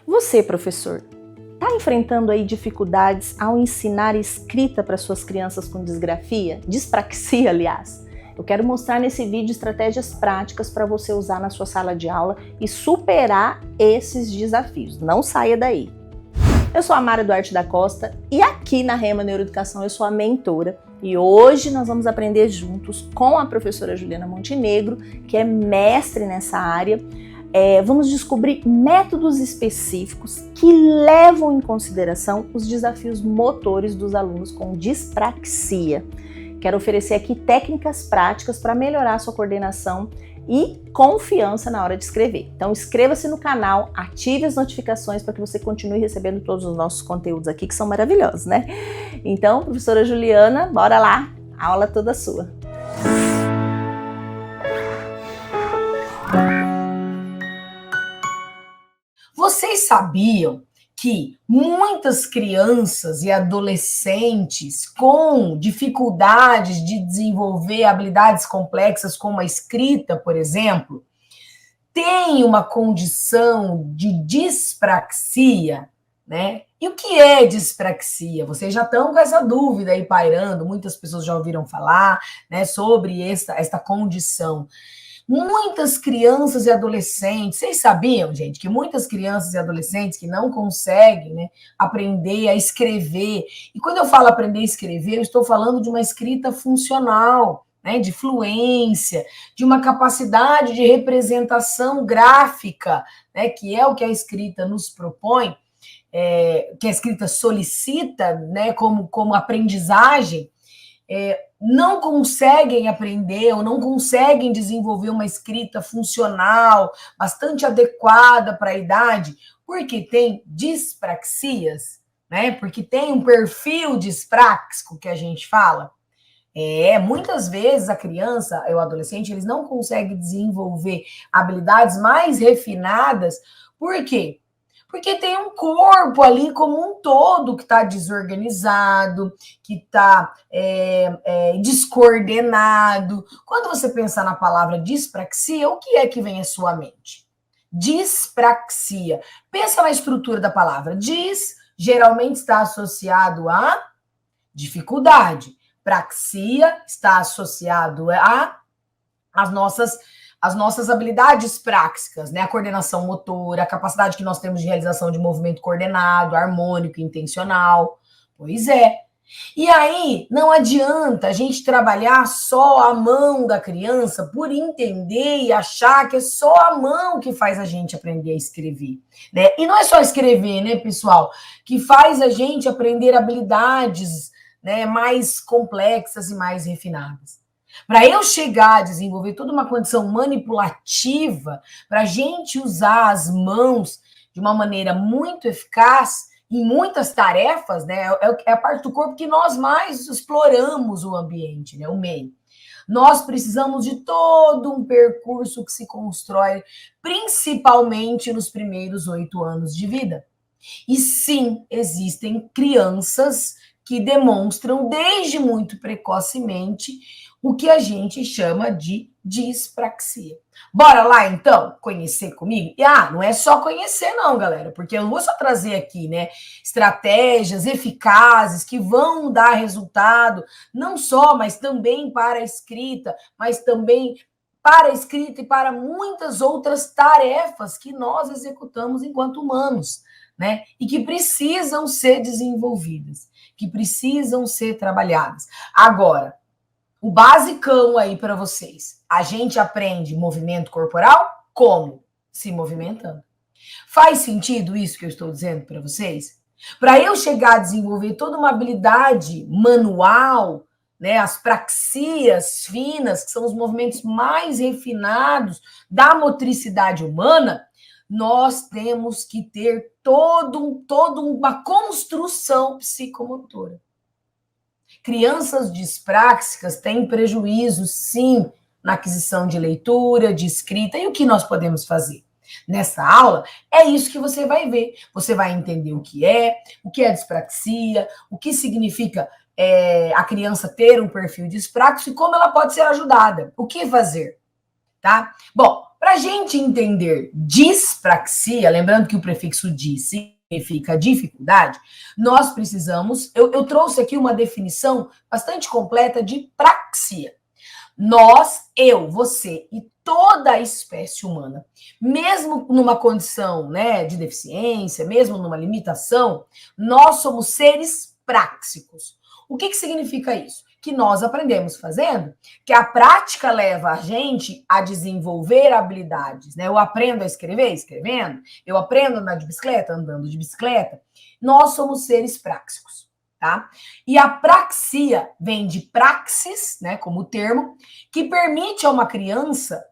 Você, professor, está enfrentando aí dificuldades ao ensinar escrita para suas crianças com dispraxia, aliás? Eu quero mostrar nesse vídeo estratégias práticas para você usar na sua sala de aula e superar esses desafios. Não saia daí! Eu sou a Mara Duarte da Costa e aqui na Rema Neuroeducação eu sou a mentora e hoje nós vamos aprender juntos com a professora Juliana Montenegro, que é mestre nessa área. Vamos descobrir métodos específicos que levam em consideração os desafios motores dos alunos com dispraxia. Quero oferecer aqui técnicas práticas para melhorar a sua coordenação e confiança na hora de escrever. Então inscreva-se no canal, ative as notificações para que você continue recebendo todos os nossos conteúdos aqui, que são maravilhosos, né? Então, professora Juliana, bora lá, a aula toda sua. Vocês sabiam que muitas crianças e adolescentes com dificuldades de desenvolver habilidades complexas como a escrita, por exemplo, têm uma condição de dispraxia, né? E o que é dispraxia? Vocês já estão com essa dúvida aí pairando, muitas pessoas já ouviram falar, né, sobre esta condição. Muitas crianças e adolescentes, vocês sabiam, gente, que muitas crianças e adolescentes que não conseguem, né, aprender a escrever, e quando eu falo aprender a escrever, eu estou falando de uma escrita funcional, né, de fluência, de uma capacidade de representação gráfica, né, que é o que a escrita nos propõe, que a escrita solicita, né, como aprendizagem, não conseguem aprender ou não conseguem desenvolver uma escrita funcional, bastante adequada para a idade, porque tem dispraxias, né? Porque tem um perfil dispráxico que a gente fala. Muitas vezes a criança e o adolescente, eles não conseguem desenvolver habilidades mais refinadas. Por quê? Porque tem um corpo ali como um todo que está desorganizado, que está descoordenado. Quando você pensar na palavra dispraxia, o que é que vem à sua mente? Dispraxia. Pensa na estrutura da palavra. Dis geralmente está associado a dificuldade. Praxia está associado às nossas habilidades práticas, né? A coordenação motora, a capacidade que nós temos de realização de movimento coordenado, harmônico, intencional. Pois é. E aí, não adianta a gente trabalhar só a mão da criança por entender e achar que é só a mão que faz a gente aprender a escrever, né? E não é só escrever, né, pessoal? Que faz a gente aprender habilidades, né, mais complexas e mais refinadas. Para eu chegar a desenvolver toda uma condição manipulativa, para a gente usar as mãos de uma maneira muito eficaz em muitas tarefas, né, é a parte do corpo que nós mais exploramos o ambiente, né, o meio. Nós precisamos de todo um percurso que se constrói principalmente nos primeiros 8 anos de vida. E sim, existem crianças que demonstram desde muito precocemente o que a gente chama de dispraxia. Bora lá, então, conhecer comigo? E, não é só conhecer não, galera, porque eu não vou só trazer aqui, né, estratégias eficazes que vão dar resultado, não só, mas também para a escrita, mas também para a escrita e para muitas outras tarefas que nós executamos enquanto humanos, né, e que precisam ser desenvolvidas, que precisam ser trabalhadas. Agora, o basicão aí para vocês. A gente aprende movimento corporal como? Se movimentando. Faz sentido isso que eu estou dizendo para vocês? Para eu chegar a desenvolver toda uma habilidade manual, né, as praxias finas, que são os movimentos mais refinados da motricidade humana, nós temos que ter toda uma construção psicomotora. Crianças dispráxicas têm prejuízo, sim, na aquisição de leitura, de escrita. E o que nós podemos fazer? Nessa aula, é isso que você vai ver. Você vai entender o que é dispraxia, o que significa a criança ter um perfil dispráxico e como ela pode ser ajudada. O que fazer? Tá? Bom, Para a gente entender dispraxia, lembrando que o prefixo dis significa dificuldade, nós precisamos, eu trouxe aqui uma definição bastante completa de praxia. Nós, eu, você e toda a espécie humana, mesmo numa condição, né, de deficiência, mesmo numa limitação, nós somos seres práxicos. O que significa isso? Que nós aprendemos fazendo, que a prática leva a gente a desenvolver habilidades, né? Eu aprendo a escrever escrevendo, eu aprendo a andar de bicicleta andando de bicicleta. Nós somos seres práxicos, tá? E a praxia vem de praxis, né, como termo, que permite a uma criança,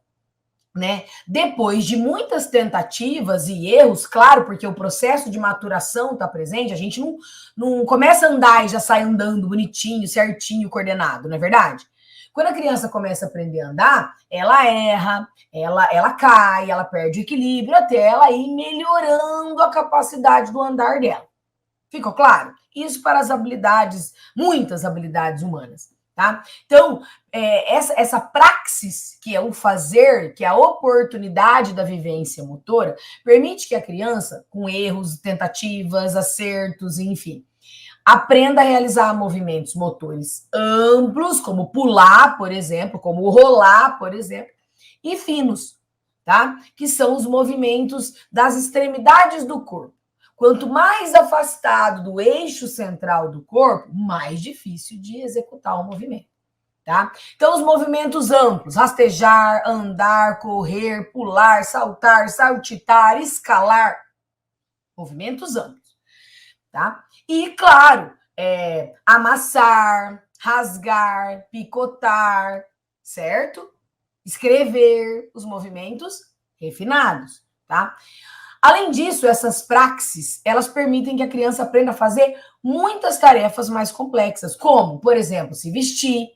né, depois de muitas tentativas e erros, claro, porque o processo de maturação está presente, a gente não começa a andar e já sai andando bonitinho, certinho, coordenado, não é verdade? Quando a criança começa a aprender a andar, ela erra, ela cai, ela perde o equilíbrio, até ela ir melhorando a capacidade do andar dela. Ficou claro? Isso para as habilidades, muitas habilidades humanas. Tá? Então, essa praxis, que é o fazer, que é a oportunidade da vivência motora, permite que a criança, com erros, tentativas, acertos, enfim, aprenda a realizar movimentos motores amplos, como pular, por exemplo, como rolar, por exemplo, e finos, tá? Que são os movimentos das extremidades do corpo. Quanto mais afastado do eixo central do corpo, mais difícil de executar o movimento, tá? Então, os movimentos amplos, rastejar, andar, correr, pular, saltar, saltitar, escalar, movimentos amplos, tá? E, claro, amassar, rasgar, picotar, certo? Escrever, os movimentos refinados, tá? Além disso, essas praxis, elas permitem que a criança aprenda a fazer muitas tarefas mais complexas, como, por exemplo, se vestir,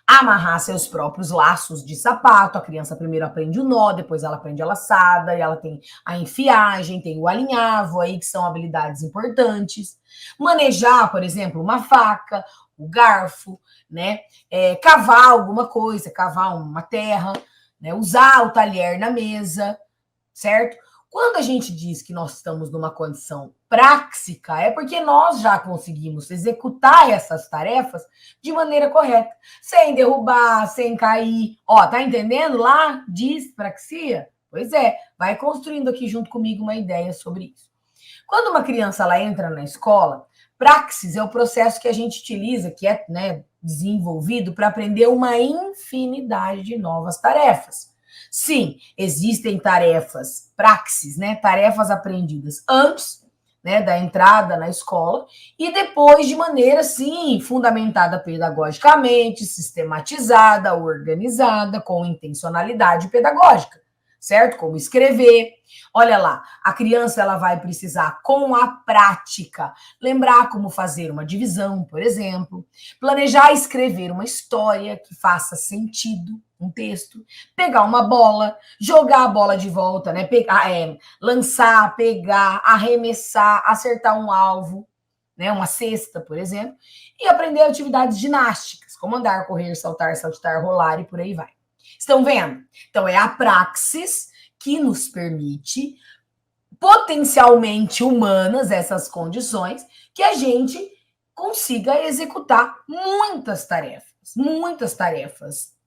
amarrar seus próprios laços de sapato. A criança primeiro aprende o nó, depois ela aprende a laçada, e ela tem a enfiagem, tem o alinhavo aí, que são habilidades importantes. Manejar, por exemplo, uma faca, o garfo, né? Cavar alguma coisa, cavar uma terra, né? Usar o talher na mesa, certo? Quando a gente diz que nós estamos numa condição práxica, é porque nós já conseguimos executar essas tarefas de maneira correta, sem derrubar, sem cair. Ó, tá entendendo lá? Dispraxia? Pois é, vai construindo aqui junto comigo uma ideia sobre isso. Quando uma criança ela entra na escola, praxis é o processo que a gente utiliza, que é, né, desenvolvido para aprender uma infinidade de novas tarefas. Sim, existem tarefas, praxis, né? Tarefas aprendidas antes, né, da entrada na escola e depois de maneira, sim, fundamentada pedagogicamente, sistematizada, organizada, com intencionalidade pedagógica, certo? Como escrever. Olha lá, a criança ela vai precisar, com a prática, lembrar como fazer uma divisão, por exemplo, planejar escrever uma história que faça sentido, um texto, pegar uma bola, jogar a bola de volta, né? Lançar, pegar, arremessar, acertar um alvo, né? Uma cesta, por exemplo, e aprender atividades ginásticas, como andar, correr, saltar, saltitar, rolar e por aí vai. Estão vendo? Então, é a praxis que nos permite, potencialmente humanas, essas condições, que a gente consiga executar muitas tarefas.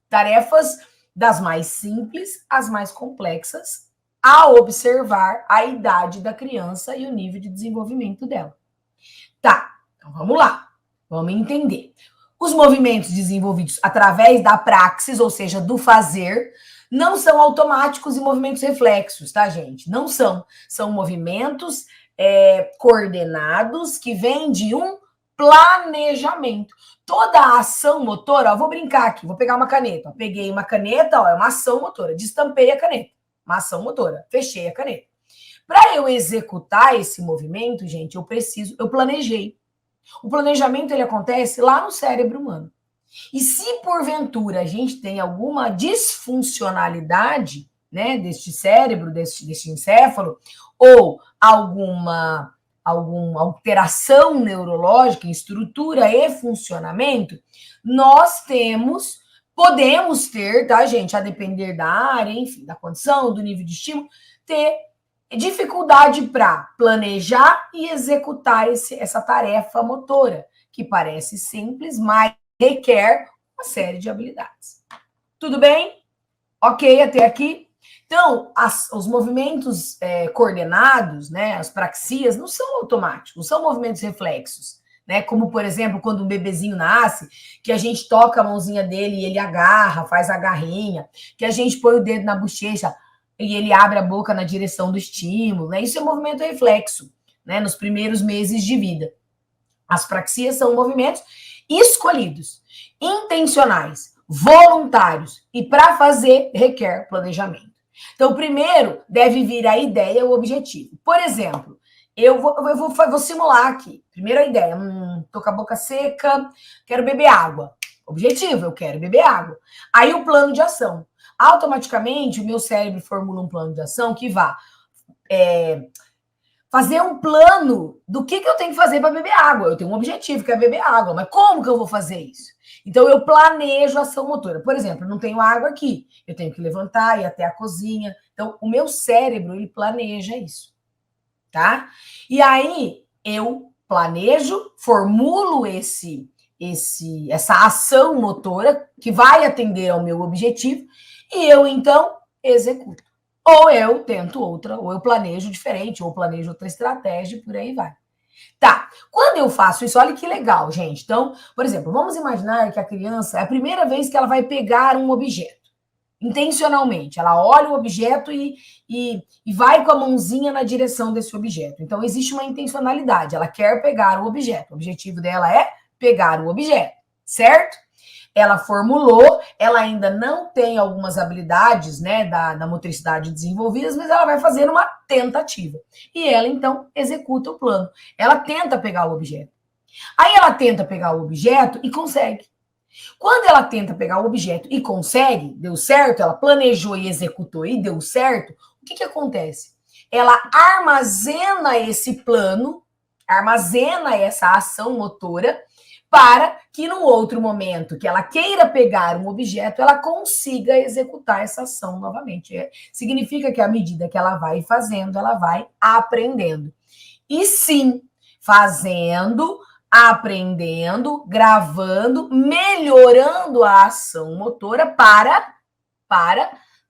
Tarefas das mais simples às mais complexas, a observar a idade da criança e o nível de desenvolvimento dela. Tá, então vamos lá, vamos entender. Os movimentos desenvolvidos através da praxis, ou seja, do fazer, não são automáticos e movimentos reflexos, tá, gente? Não são. São movimentos coordenados que vêm de um planejamento. Toda a ação motora, ó, vou brincar aqui, vou pegar uma caneta. Ó, peguei uma caneta, ó, é uma ação motora. Destampei a caneta, uma ação motora. Fechei a caneta. Para eu executar esse movimento, gente, eu planejei. O planejamento, ele acontece lá no cérebro humano. E se, porventura, a gente tem alguma disfuncionalidade, né, deste cérebro, deste encéfalo, ou alguma alteração neurológica em estrutura e funcionamento, nós temos Podemos ter, tá, gente, a depender da área, enfim, da condição, do nível de estímulo, ter dificuldade para planejar e executar essa tarefa motora, que parece simples, mas requer uma série de habilidades. Tudo bem? Ok até aqui? Então, os movimentos coordenados, né, as praxias, não são automáticos, não são movimentos reflexos. Né? Como, por exemplo, quando um bebezinho nasce, que a gente toca a mãozinha dele e ele agarra, faz a garrinha, que a gente põe o dedo na bochecha e ele abre a boca na direção do estímulo. Né? Isso é movimento reflexo, né, nos primeiros meses de vida. As praxias são movimentos escolhidos, intencionais, voluntários, e para fazer requer planejamento. Então, primeiro deve vir a ideia, o objetivo. Por exemplo, eu vou simular aqui. Primeira ideia, tô com a boca seca, quero beber água. Objetivo, eu quero beber água. Aí o plano de ação. Automaticamente, o meu cérebro formula um plano de ação que vá fazer um plano do que eu tenho que fazer para beber água. Eu tenho um objetivo, que é beber água, mas como que eu vou fazer isso? Então, eu planejo a ação motora. Por exemplo, eu não tenho água aqui, eu tenho que levantar, ir até a cozinha. Então, o meu cérebro, ele planeja isso, tá? E aí, eu planejo, formulo essa ação motora que vai atender ao meu objetivo e eu, então, executo. Ou eu tento outra, ou eu planejo diferente, ou planejo outra estratégia, por aí vai. Tá, quando eu faço isso, olha que legal, gente. Então, por exemplo, vamos imaginar que a criança, é a primeira vez que ela vai pegar um objeto, intencionalmente. Ela olha o objeto e vai com a mãozinha na direção desse objeto. Então, existe uma intencionalidade, ela quer pegar o objeto. O objetivo dela é pegar o objeto, certo? Ela formulou, ela ainda não tem algumas habilidades, né, da motricidade desenvolvidas, mas ela vai fazer uma tentativa. E ela, então, executa o plano. Ela tenta pegar o objeto. Aí ela tenta pegar o objeto e consegue. Quando ela tenta pegar o objeto e consegue, deu certo, ela planejou e executou e deu certo, o que acontece? Ela armazena esse plano, armazena essa ação motora, para que num outro momento que ela queira pegar um objeto, ela consiga executar essa ação novamente. Significa que à medida que ela vai fazendo, ela vai aprendendo. E sim, fazendo, aprendendo, gravando, melhorando a ação motora para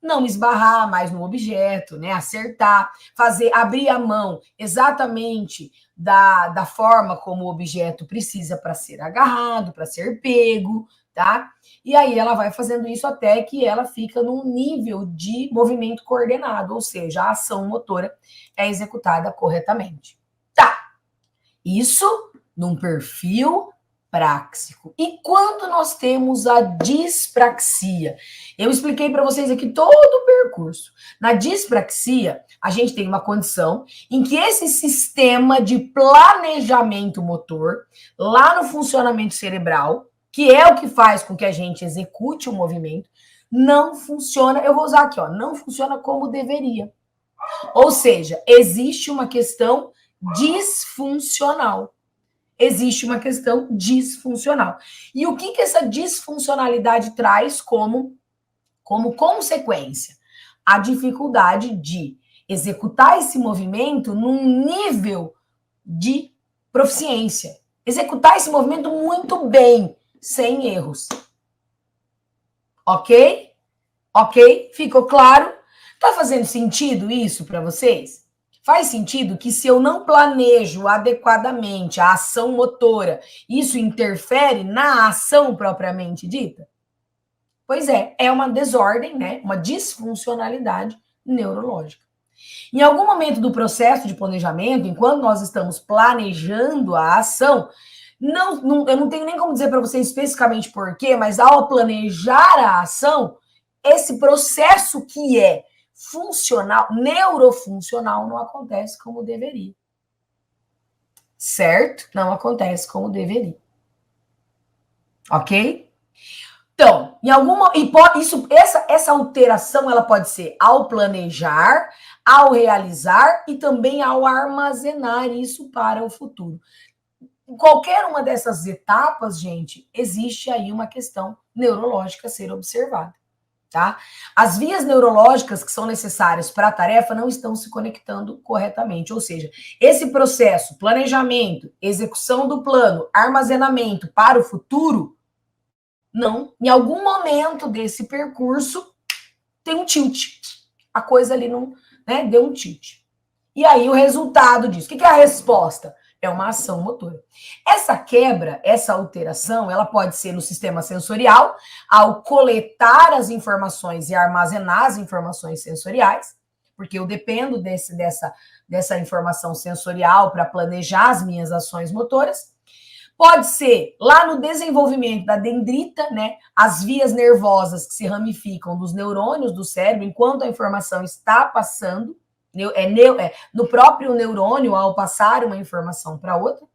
não esbarrar mais no objeto, né? Acertar, abrir a mão exatamente da forma como o objeto precisa para ser agarrado, para ser pego, tá? E aí ela vai fazendo isso até que ela fica num nível de movimento coordenado, ou seja, a ação motora é executada corretamente. Tá. Isso num perfil práxico. E quando nós temos a dispraxia? Eu expliquei para vocês aqui todo o percurso. Na dispraxia, a gente tem uma condição em que esse sistema de planejamento motor, lá no funcionamento cerebral, que é o que faz com que a gente execute o movimento, não funciona, eu vou usar aqui, ó, não funciona como deveria. Ou seja, existe uma questão disfuncional. Existe uma questão disfuncional. E o que essa disfuncionalidade traz como consequência? A dificuldade de executar esse movimento num nível de proficiência. Executar esse movimento muito bem, sem erros. Ok? Ok? Ficou claro? Tá fazendo sentido isso para vocês? Faz sentido que se eu não planejo adequadamente a ação motora, isso interfere na ação propriamente dita? Pois é uma desordem, né? Uma disfuncionalidade neurológica. Em algum momento do processo de planejamento, enquanto nós estamos planejando a ação, eu não tenho nem como dizer para vocês especificamente por quê, mas ao planejar a ação, esse processo que é funcional, neurofuncional, não acontece como deveria. Certo? Não acontece como deveria. Ok? Então, em alguma essa alteração ela pode ser ao planejar, ao realizar e também ao armazenar isso para o futuro. Em qualquer uma dessas etapas, gente, existe aí uma questão neurológica a ser observada, tá? As vias neurológicas que são necessárias para a tarefa não estão se conectando corretamente, ou seja, esse processo, planejamento, execução do plano, armazenamento para o futuro, não, em algum momento desse percurso tem um tilt. A coisa ali não, né, deu um tilt. E aí o resultado disso, o que é a resposta? É uma ação motora. Essa quebra, essa alteração, ela pode ser no sistema sensorial, ao coletar as informações e armazenar as informações sensoriais, porque eu dependo dessa informação sensorial para planejar as minhas ações motoras. Pode ser lá no desenvolvimento da dendrita, né? As vias nervosas que se ramificam dos neurônios do cérebro enquanto a informação está passando, no próprio neurônio ao passar uma informação para outra.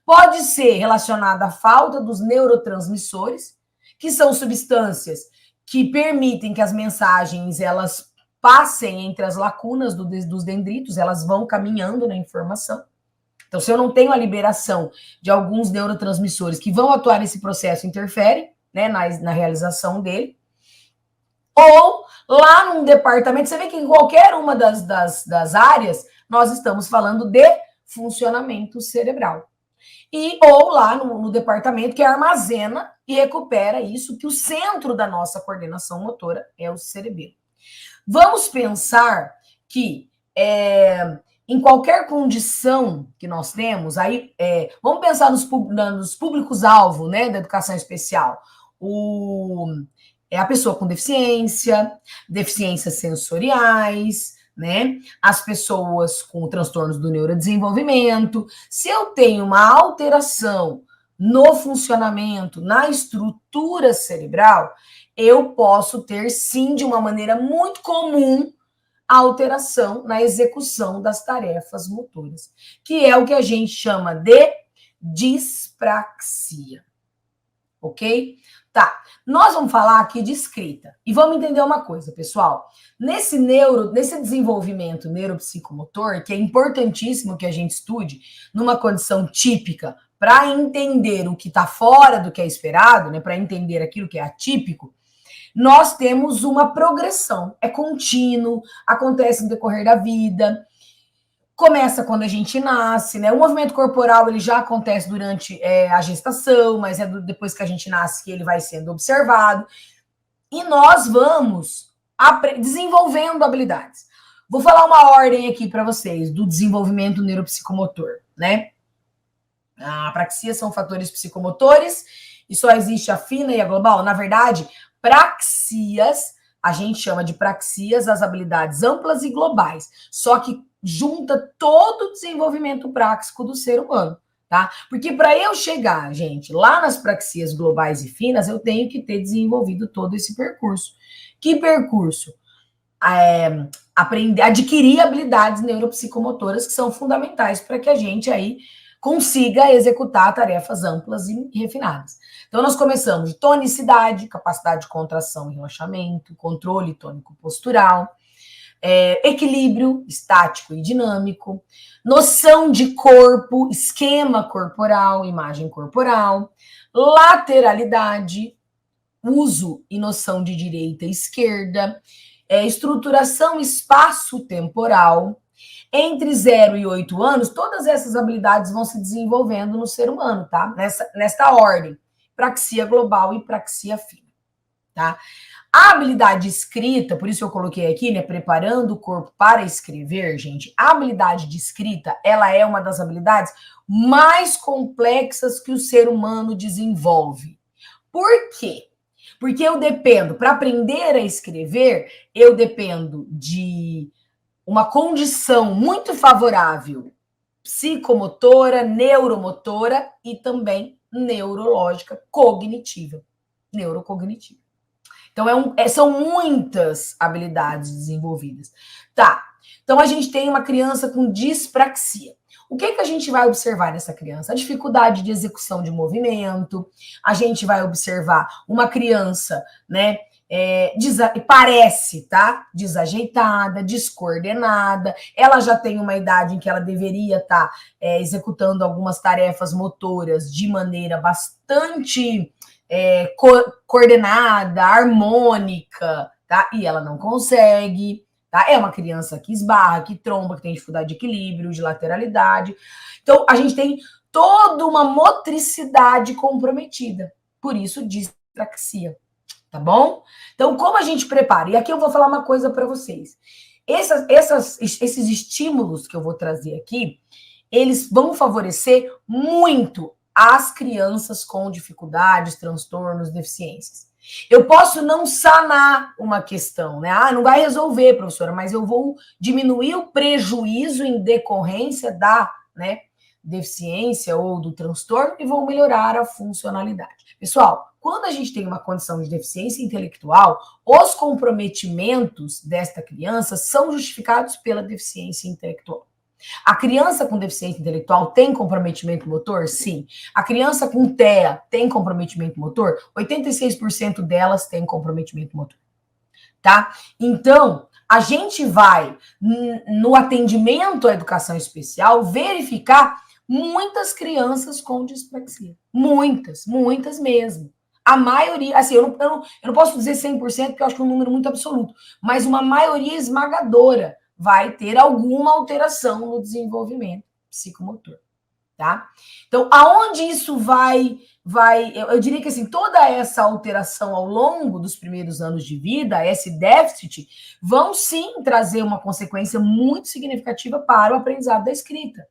Pode ser relacionada à falta dos neurotransmissores, que são substâncias que permitem que as mensagens elas passem entre as lacunas dos dendritos, elas vão caminhando na informação. Então, se eu não tenho a liberação de alguns neurotransmissores que vão atuar nesse processo, interfere, né, na realização dele. Ou lá num departamento, você vê que em qualquer uma das áreas, nós estamos falando de funcionamento cerebral. Ou lá no departamento que armazena e recupera isso, que o centro da nossa coordenação motora é o cerebelo. Vamos pensar que em qualquer condição que nós temos, aí vamos pensar nos públicos-alvo, né, da educação especial. A pessoa com deficiências sensoriais, né? As pessoas com transtornos do neurodesenvolvimento. Se eu tenho uma alteração no funcionamento, na estrutura cerebral, eu posso ter, sim, de uma maneira muito comum, a alteração na execução das tarefas motoras, que é o que a gente chama de dispraxia. Ok? Tá, nós vamos falar aqui de escrita. E vamos entender uma coisa, pessoal. Nesse desenvolvimento neuropsicomotor, que é importantíssimo que a gente estude numa condição típica para entender o que está fora do que é esperado, né, para entender aquilo que é atípico, nós temos uma progressão. É contínuo, acontece no decorrer da vida. Começa quando a gente nasce, né? O movimento corporal ele já acontece durante a gestação, mas é depois que a gente nasce que ele vai sendo observado. E nós vamos desenvolvendo habilidades. Vou falar uma ordem aqui para vocês do desenvolvimento neuropsicomotor, né? A apraxia são fatores psicomotores e só existe a fina e a global. Na verdade, praxias, a gente chama de praxias as habilidades amplas e globais, só que junta todo o desenvolvimento práxico do ser humano, tá? Porque para eu chegar, gente, lá nas praxias globais e finas, eu tenho que ter desenvolvido todo esse percurso. Que percurso? Adquirir habilidades neuropsicomotoras que são fundamentais para que a gente aí consiga executar tarefas amplas e refinadas. Então, nós começamos de tonicidade, capacidade de contração e relaxamento, controle tônico-postural, equilíbrio estático e dinâmico, noção de corpo, esquema corporal, imagem corporal, lateralidade, uso e noção de direita e esquerda, estruturação espaço-temporal. Entre 0 e 8 anos, todas essas habilidades vão se desenvolvendo no ser humano, tá? Nesta ordem, praxia global e praxia fina, tá? A habilidade escrita, por isso eu coloquei aqui, né, preparando o corpo para escrever, gente, a habilidade de escrita, ela é uma das habilidades mais complexas que o ser humano desenvolve. Por quê? Porque eu dependo, para aprender a escrever, eu dependo de uma condição muito favorável psicomotora, neuromotora e também neurológica, cognitiva, neurocognitiva. Então, são muitas habilidades desenvolvidas. Tá, então a gente tem uma criança com dispraxia. O que a gente vai observar nessa criança? A dificuldade de execução de movimento, a gente vai observar uma criança, né, parece, tá? Desajeitada, descoordenada, ela já tem uma idade em que ela deveria estar executando algumas tarefas motoras de maneira bastante coordenada, harmônica, tá? E ela não consegue, tá? É uma criança que esbarra, que tromba, que tem dificuldade de equilíbrio, de lateralidade. Então, a gente tem toda uma motricidade comprometida. Por isso, dispraxia, tá bom? Então, como a gente prepara? E aqui eu vou falar uma coisa para vocês. Esses estímulos que eu vou trazer aqui, eles vão favorecer muito as crianças com dificuldades, transtornos, deficiências. Eu posso não sanar uma questão, né? Ah, não vai resolver, professora, mas eu vou diminuir o prejuízo em decorrência da, né, deficiência ou do transtorno e vou melhorar a funcionalidade. Pessoal, quando a gente tem uma condição de deficiência intelectual, os comprometimentos desta criança são justificados pela deficiência intelectual. A criança com deficiência intelectual tem comprometimento motor? Sim. A criança com TEA tem comprometimento motor? 86% delas têm comprometimento motor. Tá? Então, a gente vai, no atendimento à educação especial, verificar muitas crianças com dispraxia. Muitas mesmo. A maioria, assim, eu não posso dizer 100%, porque eu acho que é um número muito absoluto, mas uma maioria esmagadora vai ter alguma alteração no desenvolvimento psicomotor, tá? Então, aonde isso vai eu diria que assim, toda essa alteração ao longo dos primeiros anos de vida, esse déficit, vão sim trazer uma consequência muito significativa para o aprendizado da escrita.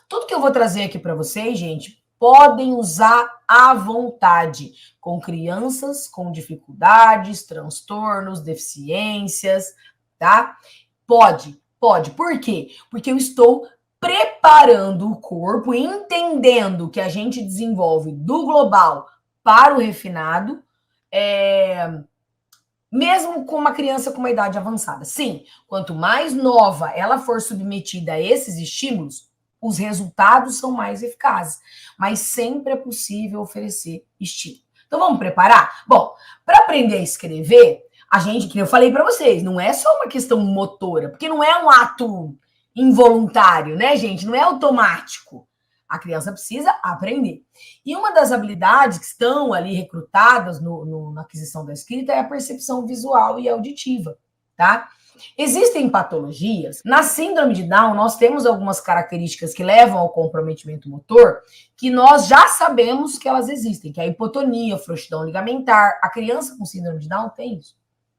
Tudo que eu vou trazer aqui para vocês, gente, podem usar à vontade, com crianças com dificuldades, transtornos, deficiências, tá? Pode. Por quê? Porque eu estou preparando o corpo, entendendo que a gente desenvolve do global para o refinado, mesmo com uma criança com uma idade avançada. Sim, quanto mais nova ela for submetida a esses estímulos, os resultados são mais eficazes. Mas sempre é possível oferecer estímulo. Então vamos preparar? Bom, para aprender a escrever, a gente, que eu falei para vocês, não é só uma questão motora, porque não é um ato involuntário, né, gente? Não é automático. A criança precisa aprender. E uma das habilidades que estão ali recrutadas na aquisição da escrita é a percepção visual e auditiva, tá? Existem patologias. Na síndrome de Down, nós temos algumas características que levam ao comprometimento motor, que nós já sabemos que elas existem, que é a hipotonia, frouxidão ligamentar. A criança com síndrome de Down tem isso,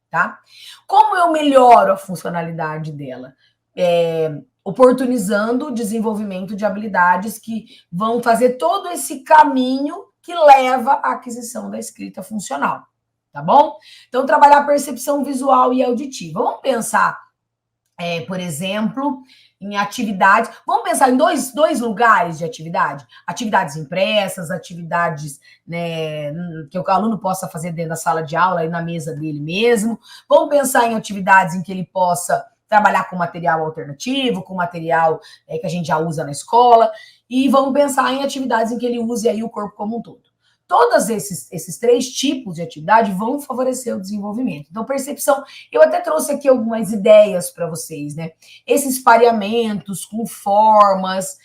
tá? Como eu melhoro a funcionalidade dela? Oportunizando o desenvolvimento de habilidades que vão fazer todo esse caminho que leva à aquisição da escrita funcional, tá bom? Então, trabalhar a percepção visual e auditiva. Vamos pensar, por exemplo, em atividades. Vamos pensar em dois lugares de atividade. Atividades impressas, atividades, né, que o aluno possa fazer dentro da sala de aula e na mesa dele mesmo. Vamos pensar em atividades em que ele possa trabalhar com material alternativo, com material que a gente já usa na escola, e vamos pensar em atividades em que ele use aí o corpo como um todo. Todos esses três tipos de atividade vão favorecer o desenvolvimento. Então, percepção, eu até trouxe aqui algumas ideias para vocês, né? Esses pareamentos com formas,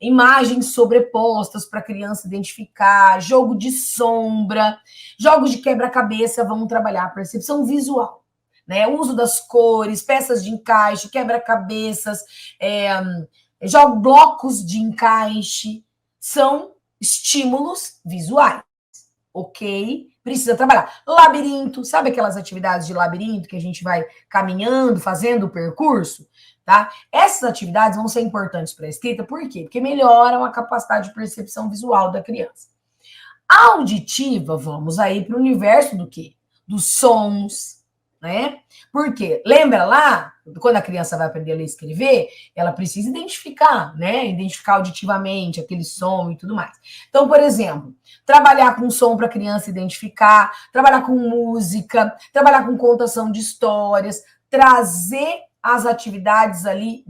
imagens sobrepostas para a criança identificar, jogo de sombra, jogos de quebra-cabeça vão trabalhar a percepção visual. Né, o uso das cores, peças de encaixe, quebra-cabeças, blocos de encaixe, são estímulos visuais, ok? Precisa trabalhar. Labirinto, sabe aquelas atividades de labirinto que a gente vai caminhando, fazendo o percurso? Tá? Essas atividades vão ser importantes para a escrita, por quê? Porque melhoram a capacidade de percepção visual da criança. A auditiva, vamos aí para o universo do quê? Dos sons, né? Porque lembra lá, quando a criança vai aprender a ler e escrever, ela precisa identificar, né? Identificar auditivamente aquele som e tudo mais. Então, por exemplo, trabalhar com som para a criança identificar, trabalhar com música, trabalhar com contação de histórias, trazer as atividades ali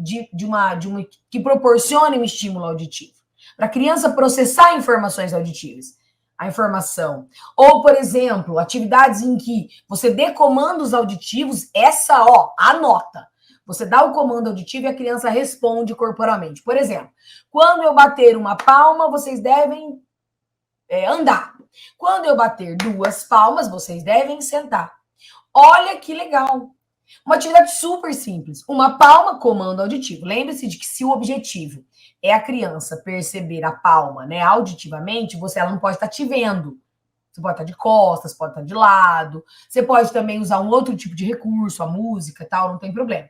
que proporcionem um estímulo auditivo, para a criança processar informações auditivas. A informação. Ou, por exemplo, atividades em que você dê comandos auditivos, anota. Você dá o comando auditivo e a criança responde corporalmente. Por exemplo, quando eu bater uma palma, vocês devem andar. Quando eu bater 2 palmas, vocês devem sentar. Olha que legal. Uma atividade super simples. Uma palma, comando auditivo. Lembre-se de que se o objetivo é a criança perceber a palma, né, auditivamente, ela não pode estar te vendo. Você pode estar de costas, pode estar de lado. Você pode também usar um outro tipo de recurso, a música e tal, não tem problema.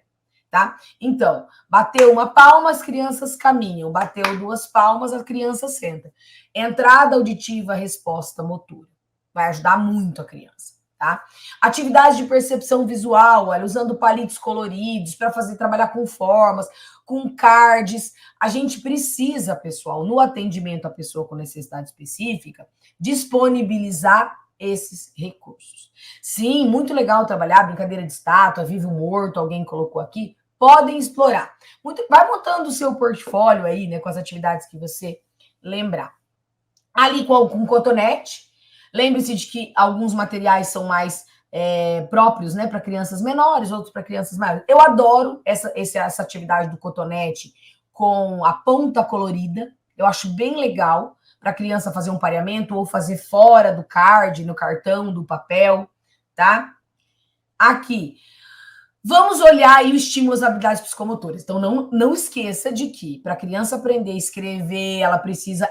Tá? Então, bateu uma palma, as crianças caminham. Bateu 2 palmas, a criança senta. Entrada auditiva, resposta motora. Vai ajudar muito a criança. Tá? Atividades de percepção visual, olha, usando palitos coloridos para trabalhar com formas, com cards. A gente precisa, pessoal, no atendimento à pessoa com necessidade específica, disponibilizar esses recursos. Sim, muito legal trabalhar brincadeira de estátua, vivo morto, alguém colocou aqui. Podem explorar. Vai montando o seu portfólio aí, né, com as atividades que você lembrar. Ali com cotonete. Lembre-se de que alguns materiais são mais próprios, né, para crianças menores, outros para crianças maiores. Eu adoro essa atividade do cotonete com a ponta colorida. Eu acho bem legal para a criança fazer um pareamento ou fazer fora do card, no cartão, do papel, tá? Aqui. Vamos olhar aí o estímulo às habilidades psicomotoras. Então, não esqueça de que, para a criança aprender a escrever, ela precisa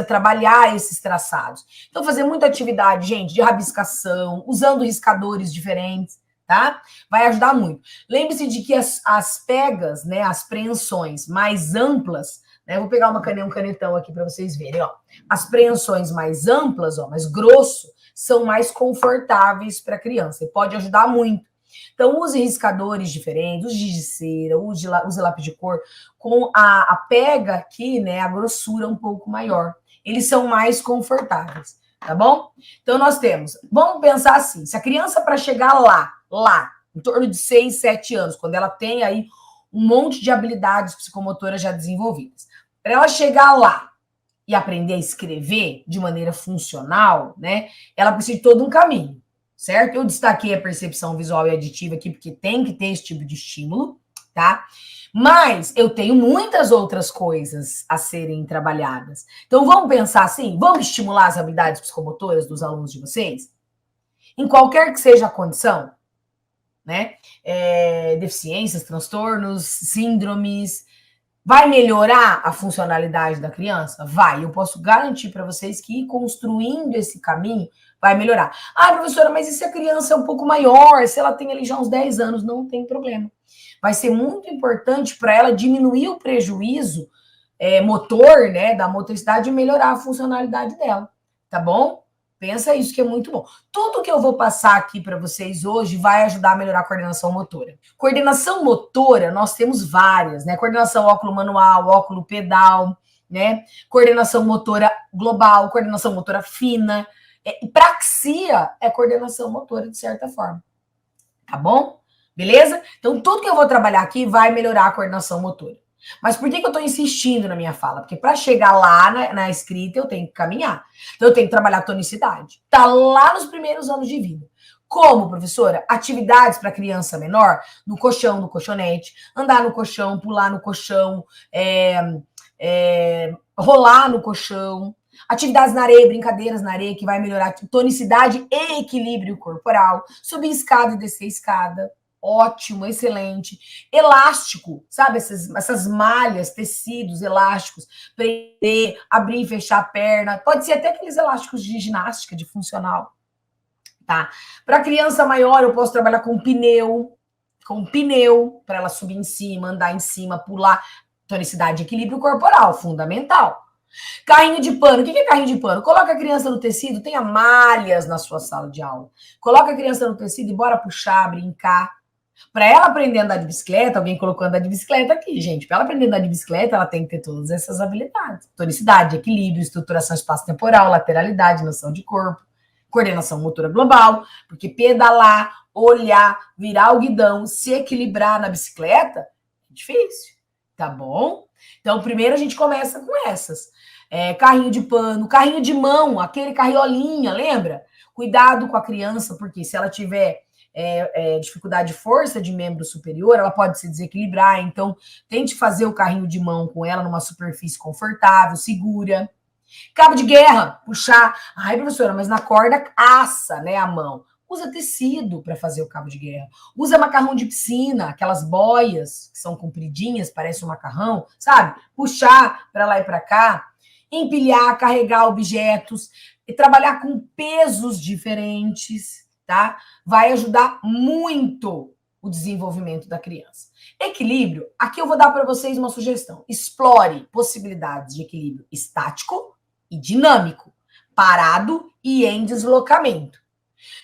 trabalhar esses traçados. Então, fazer muita atividade, gente, de rabiscação, usando riscadores diferentes, tá? Vai ajudar muito. Lembre-se de que as pegas, né, as preensões mais amplas, né, vou pegar um canetão aqui para vocês verem, ó. As preensões mais amplas, ó, mais grosso, são mais confortáveis para a criança e pode ajudar muito. Então, use riscadores diferentes, use de cera, use lápis de cor, com a pega aqui, né, a grossura um pouco maior. Eles são mais confortáveis, tá bom? Então, nós temos, vamos pensar assim, se a criança para chegar lá, em torno de 6, 7 anos, quando ela tem aí um monte de habilidades psicomotoras já desenvolvidas, para ela chegar lá e aprender a escrever de maneira funcional, né, ela precisa de todo um caminho. Certo? Eu destaquei a percepção visual e auditiva aqui, porque tem que ter esse tipo de estímulo, tá? Mas eu tenho muitas outras coisas a serem trabalhadas. Então, vamos pensar assim? Vamos estimular as habilidades psicomotoras dos alunos de vocês? Em qualquer que seja a condição, né? Deficiências, transtornos, síndromes. Vai melhorar a funcionalidade da criança? Vai. Eu posso garantir para vocês que ir construindo esse caminho vai melhorar. Ah, professora, mas e se a criança é um pouco maior? Se ela tem ali já uns 10 anos? Não tem problema. Vai ser muito importante para ela diminuir o prejuízo motor, né, da motricidade e melhorar a funcionalidade dela. Tá bom? Pensa isso que é muito bom. Tudo que eu vou passar aqui para vocês hoje vai ajudar a melhorar a coordenação motora. Coordenação motora, nós temos várias, né? Coordenação óculo manual, óculo pedal, né? Coordenação motora global, coordenação motora fina. Praxia é coordenação motora, de certa forma. Tá bom? Beleza? Então, tudo que eu vou trabalhar aqui vai melhorar a coordenação motora. Mas por que eu estou insistindo na minha fala? Porque para chegar lá na escrita, eu tenho que caminhar. Então, eu tenho que trabalhar tonicidade. Tá lá nos primeiros anos de vida. Como, professora? Atividades para criança menor, no colchão, no colchonete, andar no colchão, pular no colchão, rolar no colchão. Atividades na areia, brincadeiras na areia, que vai melhorar tonicidade e equilíbrio corporal. Subir escada e descer escada. Ótimo, excelente. Elástico, sabe? Essas malhas, tecidos elásticos. Prender, abrir e fechar a perna. Pode ser até aqueles elásticos de ginástica, de funcional. Tá? Para criança maior, eu posso trabalhar com pneu, para ela subir em cima, andar em cima, pular. Tonicidade e equilíbrio corporal, fundamental. Carrinho de pano. O que é carrinho de pano? Coloca a criança no tecido, tenha malhas na sua sala de aula. Coloca a criança no tecido e bora puxar, brincar. Para ela aprender a andar de bicicleta, alguém colocou andar de bicicleta aqui, gente. Para ela aprender a andar de bicicleta, ela tem que ter todas essas habilidades. Tonicidade, equilíbrio, estruturação espaço-temporal, lateralidade, noção de corpo, coordenação motora global, porque pedalar, olhar, virar o guidão, se equilibrar na bicicleta, é difícil, tá bom? Então, primeiro a gente começa com essas. Carrinho de pano, carrinho de mão, aquele carriolinha, lembra? Cuidado com a criança, porque se ela tiver dificuldade de força de membro superior, ela pode se desequilibrar. Então, tente fazer o carrinho de mão com ela numa superfície confortável, segura. Cabo de guerra, puxar. Ai, professora, mas na corda assa, né, a mão. Usa tecido para fazer o cabo de guerra. Usa macarrão de piscina, aquelas boias que são compridinhas, parece um macarrão, sabe? Puxar para lá e para cá. Empilhar, carregar objetos e trabalhar com pesos diferentes, tá? Vai ajudar muito o desenvolvimento da criança. Equilíbrio, aqui eu vou dar para vocês uma sugestão. Explore possibilidades de equilíbrio estático e dinâmico, parado e em deslocamento.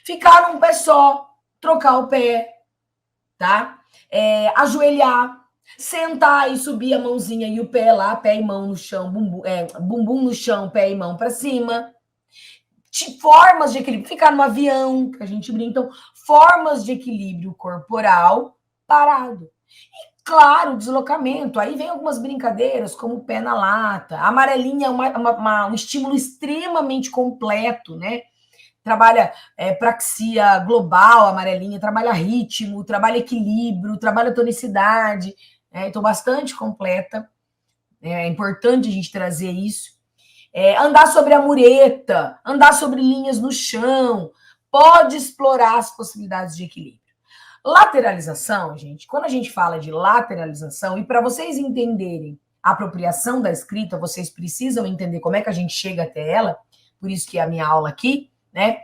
Ficar num pé só, trocar o pé, tá? Ajoelhar, sentar e subir a mãozinha e o pé lá, pé e mão no chão, bumbum no chão, pé e mão para cima. Formas de equilíbrio, ficar no avião, que a gente brinca, então, formas de equilíbrio corporal parado. E, claro, deslocamento, aí vem algumas brincadeiras, como o pé na lata. A amarelinha é um estímulo extremamente completo, né? Trabalha praxia global, amarelinha, trabalha ritmo, trabalha equilíbrio, trabalha tonicidade, então bastante completa. É importante a gente trazer isso. Andar sobre a mureta, andar sobre linhas no chão, pode explorar as possibilidades de equilíbrio. Lateralização, gente, quando a gente fala de lateralização, e para vocês entenderem a apropriação da escrita, vocês precisam entender como é que a gente chega até ela, por isso que é a minha aula aqui, né?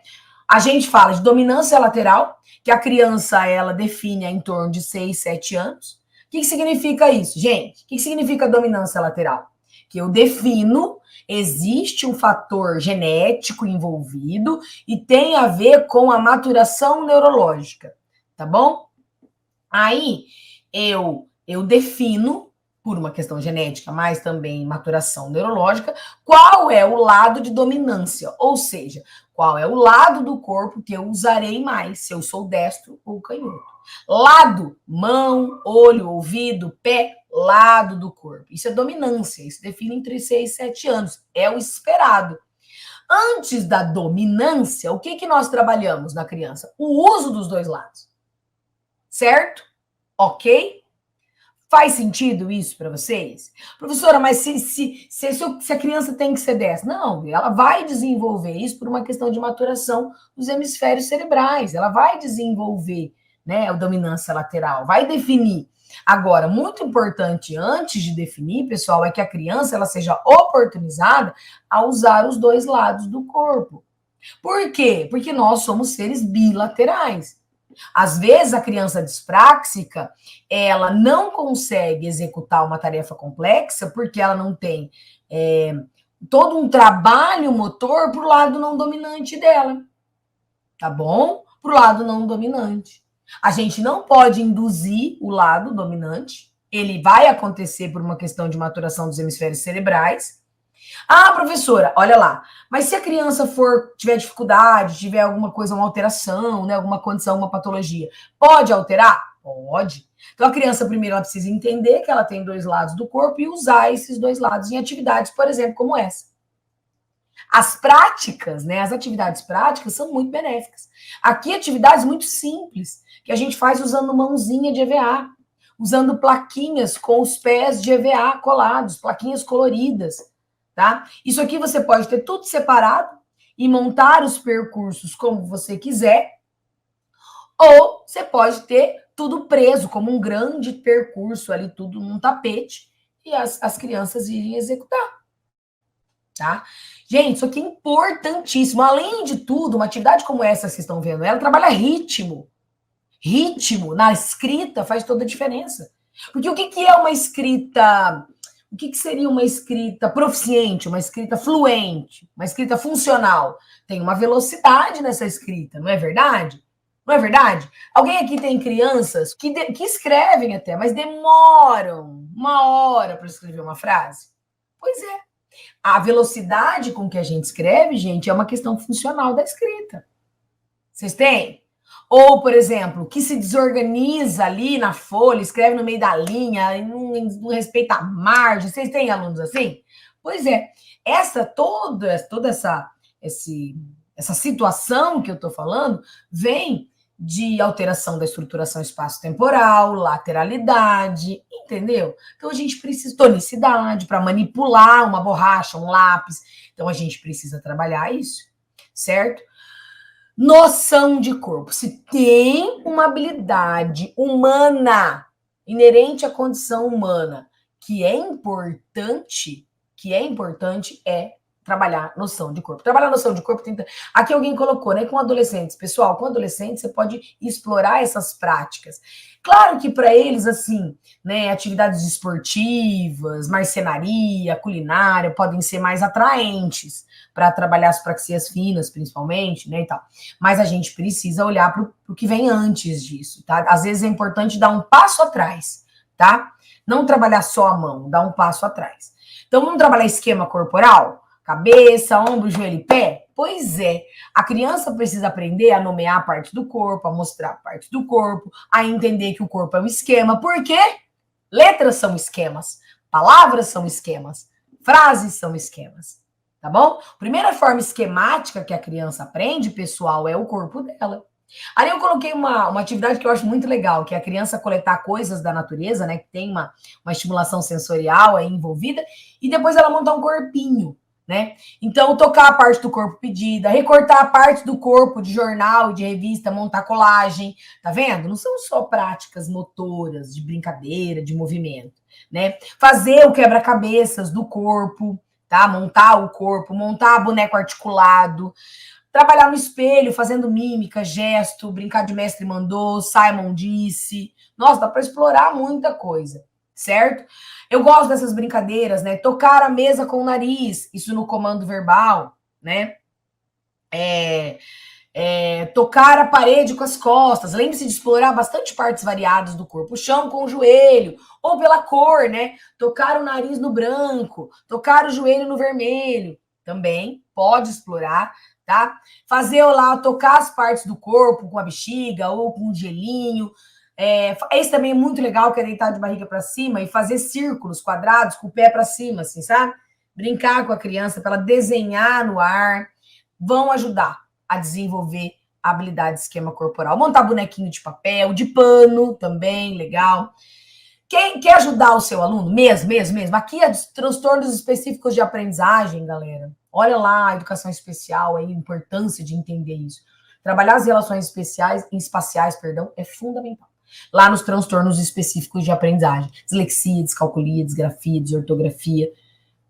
A gente fala de dominância lateral, que a criança, ela define em torno de 6, 7 anos. O que significa isso, gente? O que significa dominância lateral? Que eu defino, existe um fator genético envolvido e tem a ver com a maturação neurológica, tá bom? Aí, eu defino, por uma questão genética, mas também maturação neurológica, qual é o lado de dominância, ou seja, qual é o lado do corpo que eu usarei mais, se eu sou destro ou canhoto. Lado, mão, olho, ouvido, pé, lado do corpo. Isso é dominância, isso define entre 6 e 7 anos, é o esperado. Antes da dominância, o que nós trabalhamos na criança? O uso dos dois lados. Certo? Ok? Faz sentido isso para vocês? Professora, mas se a criança tem que ser destra? Não, ela vai desenvolver isso por uma questão de maturação dos hemisférios cerebrais. Ela vai desenvolver, né, a dominância lateral, vai definir. Agora, muito importante antes de definir, pessoal, é que a criança ela seja oportunizada a usar os dois lados do corpo. Por quê? Porque nós somos seres bilaterais. Às vezes, a criança dispráxica, ela não consegue executar uma tarefa complexa porque ela não tem todo um trabalho motor para o lado não dominante dela. Tá bom? Para o lado não dominante. A gente não pode induzir o lado dominante. Ele vai acontecer por uma questão de maturação dos hemisférios cerebrais. Ah, professora, olha lá, mas se a criança tiver dificuldade, tiver alguma coisa, uma alteração, né, alguma condição, uma patologia, pode alterar? Pode. Então a criança primeiro ela precisa entender que ela tem dois lados do corpo e usar esses dois lados em atividades, por exemplo, como essa. As práticas, né, as atividades práticas são muito benéficas. Aqui atividades muito simples, que a gente faz usando mãozinha de EVA, usando plaquinhas com os pés de EVA colados, plaquinhas coloridas. Tá? Isso aqui você pode ter tudo separado e montar os percursos como você quiser, ou você pode ter tudo preso, como um grande percurso ali, tudo num tapete, e as crianças irem executar. Tá? Gente, isso aqui é importantíssimo. Além de tudo, uma atividade como essa que vocês estão vendo, ela trabalha ritmo. Ritmo na escrita faz toda a diferença. Porque o que é uma escrita... O que seria uma escrita proficiente, uma escrita fluente, uma escrita funcional? Tem uma velocidade nessa escrita, não é verdade? Não é verdade? Alguém aqui tem crianças que escrevem até, mas demoram 1 hora para escrever uma frase? Pois é. A velocidade com que a gente escreve, gente, é uma questão funcional da escrita. Vocês têm? Ou, por exemplo, que se desorganiza ali na folha, escreve no meio da linha, não respeita a margem. Vocês têm alunos assim? Pois é. Toda essa situação que eu estou falando vem de alteração da estruturação espaço-temporal, lateralidade, entendeu? Então a gente precisa tonicidade para manipular uma borracha, um lápis. Então a gente precisa trabalhar isso, certo? Noção de corpo. Se tem uma habilidade humana inerente à condição humana que é importante é trabalhar noção de corpo. Trabalhar noção de corpo, aqui alguém colocou, né, com adolescentes. Pessoal, com adolescentes você pode explorar essas práticas. Claro que para eles, assim, né, atividades esportivas, marcenaria, culinária, podem ser mais atraentes para trabalhar as praxias finas, principalmente, né, e tal. Mas a gente precisa olhar para o que vem antes disso, tá? Às vezes é importante dar um passo atrás, tá? Não trabalhar só a mão, dar um passo atrás. Então, vamos trabalhar esquema corporal? Cabeça, ombro, joelho e pé? Pois é. A criança precisa aprender a nomear a parte do corpo, a mostrar a parte do corpo, a entender que o corpo é um esquema. Por quê? Letras são esquemas, palavras são esquemas, frases são esquemas. Tá bom? Primeira forma esquemática que a criança aprende, pessoal, é o corpo dela. Ali eu coloquei uma atividade que eu acho muito legal, que é a criança coletar coisas da natureza, né? Que tem uma estimulação sensorial aí envolvida, e depois ela montar um corpinho, né? Então, tocar a parte do corpo pedida, recortar a parte do corpo de jornal, de revista, montar colagem, tá vendo? Não são só práticas motoras, de brincadeira, de movimento, né? Fazer o quebra-cabeças do corpo, tá? Montar o corpo, montar boneco articulado, trabalhar no espelho, fazendo mímica, gesto, brincar de mestre mandou, Simon disse. Nossa, dá para explorar muita coisa, certo? Eu gosto dessas brincadeiras, né? Tocar a mesa com o nariz, isso no comando verbal, né? Tocar a parede com as costas. Lembre-se de explorar bastante partes variadas do corpo. O chão com o joelho, ou pela cor, né? Tocar o nariz no branco, tocar o joelho no vermelho. Também pode explorar, tá? Fazer lá, tocar as partes do corpo com a bexiga ou com um gelinho. Esse também é muito legal, que é deitar de barriga para cima e fazer círculos, quadrados, com o pé para cima, assim, sabe? Brincar com a criança para ela desenhar no ar. Vão ajudar a desenvolver a habilidade de esquema corporal. Montar bonequinho de papel, de pano também, legal. Quem quer ajudar o seu aluno? Mesmo. Aqui é transtornos específicos de aprendizagem, galera. Olha lá a educação especial, a importância de entender isso. Trabalhar as relações espaciais, é fundamental. Lá nos transtornos específicos de aprendizagem. Dislexia, descalculia, desgrafia, desortografia.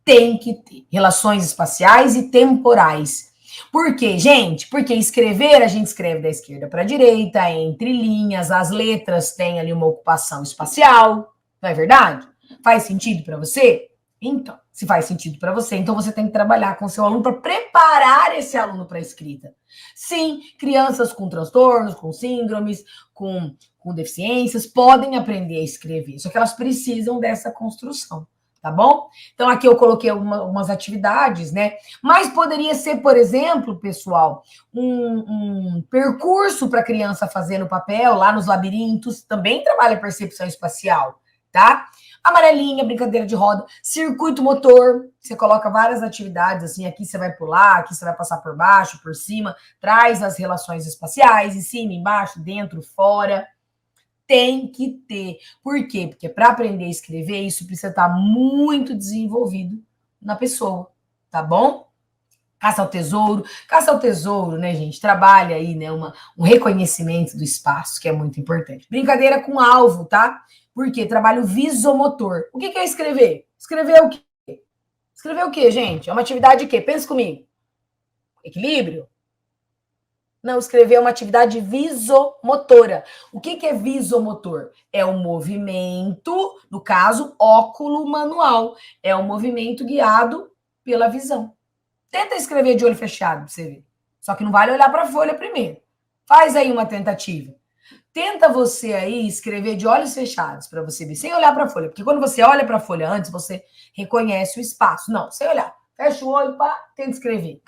Tem que ter relações espaciais e temporais. Por quê, gente? Porque escrever, a gente escreve da esquerda para a direita, entre linhas, as letras têm ali uma ocupação espacial, não é verdade? Faz sentido para você? Então, se faz sentido para você, então você tem que trabalhar com seu aluno para preparar esse aluno para a escrita. Sim, crianças com transtornos, com síndromes, com deficiências, podem aprender a escrever, só que elas precisam dessa construção. Tá bom? Então, aqui eu coloquei algumas atividades, né? Mas poderia ser, por exemplo, pessoal, um percurso para a criança fazer no papel, lá nos labirintos, também trabalha a percepção espacial, tá? Amarelinha, brincadeira de roda, circuito motor, você coloca várias atividades, assim, aqui você vai pular, aqui você vai passar por baixo, por cima, traz as relações espaciais, em cima, embaixo, dentro, fora. Tem que ter. Por quê? Porque para aprender a escrever, isso precisa estar muito desenvolvido na pessoa, tá bom? Caça ao tesouro, né, gente? Trabalha aí, né, um reconhecimento do espaço, que é muito importante. Brincadeira com alvo, tá? Por quê? Trabalho visomotor. O que é escrever? Escrever o quê? Escrever o quê, gente? É uma atividade de quê? Pensa comigo. Equilíbrio? Não, escrever é uma atividade visomotora. O que é visomotor? É um movimento, no caso, óculo manual. É um movimento guiado pela visão. Tenta escrever de olho fechado para você ver. Só que não vale olhar para a folha primeiro. Faz aí uma tentativa. Tenta você aí escrever de olhos fechados para você ver, sem olhar para a folha. Porque quando você olha para a folha antes, você reconhece o espaço. Não, sem olhar. Fecha o olho, pá, tenta escrever.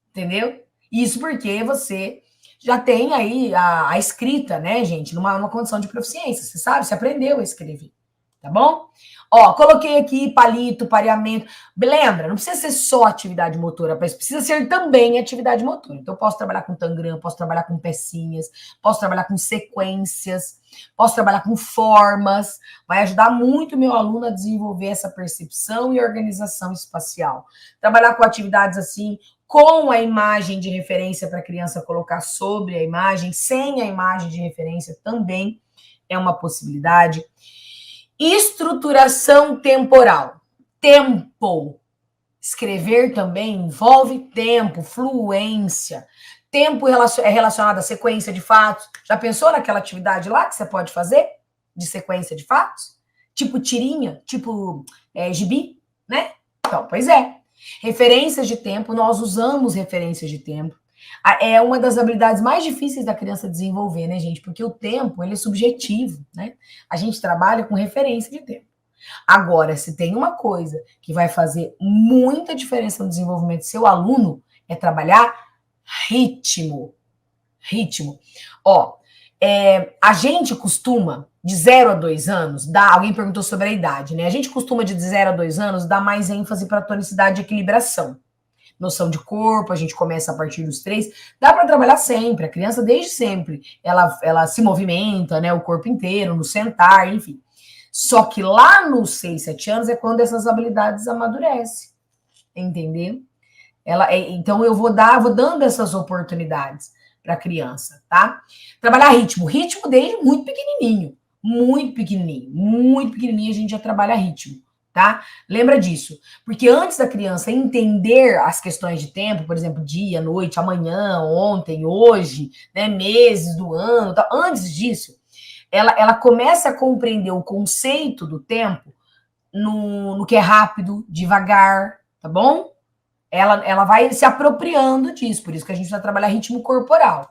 Entendeu? Isso porque você já tem aí a escrita, né, gente, numa condição de proficiência. Você sabe, você aprendeu a escrever. tá bom? Ó, coloquei aqui palito, pareamento. Lembra, não precisa ser só atividade motora, mas precisa ser também atividade motora. Então, eu posso trabalhar com tangram, posso trabalhar com pecinhas, posso trabalhar com sequências, posso trabalhar com formas. Vai ajudar muito o meu aluno a desenvolver essa percepção e organização espacial. Trabalhar com atividades assim, com a imagem de referência para a criança colocar sobre a imagem, sem a imagem de referência também é uma possibilidade. Estruturação temporal. Tempo. Escrever também envolve tempo, fluência. Tempo é relacionado à sequência de fatos. Já pensou naquela atividade lá que você pode fazer? De sequência de fatos? Tipo tirinha, tipo gibi, né? Então, pois é. Referências de tempo, nós usamos referências de tempo. É uma das habilidades mais difíceis da criança desenvolver, né, gente? Porque o tempo, ele é subjetivo, né? A gente trabalha com referência de tempo. Agora, se tem uma coisa que vai fazer muita diferença no desenvolvimento do seu aluno, é trabalhar ritmo. Ritmo. Ó, a gente costuma, de 0 a 2 anos, alguém perguntou sobre a idade, né? A gente costuma, de 0 a 2 anos, dar mais ênfase para tonicidade e equilibração. Noção de corpo, a gente começa a partir dos 3. Dá para trabalhar sempre, a criança desde sempre, ela se movimenta, né, o corpo inteiro, no sentar, enfim. Só que lá nos 6, 7 anos é quando essas habilidades amadurecem, entendeu? Então eu vou dando essas oportunidades para a criança, tá? Trabalhar ritmo desde muito pequenininho, muito pequenininho a gente já trabalha ritmo. Tá? Lembra disso, porque antes da criança entender as questões de tempo, por exemplo, dia, noite, amanhã, ontem, hoje, né, meses do ano, tá? Antes disso, ela começa a compreender o conceito do tempo no que é rápido, devagar, tá bom? Ela vai se apropriando disso, por isso que a gente vai trabalhar ritmo corporal,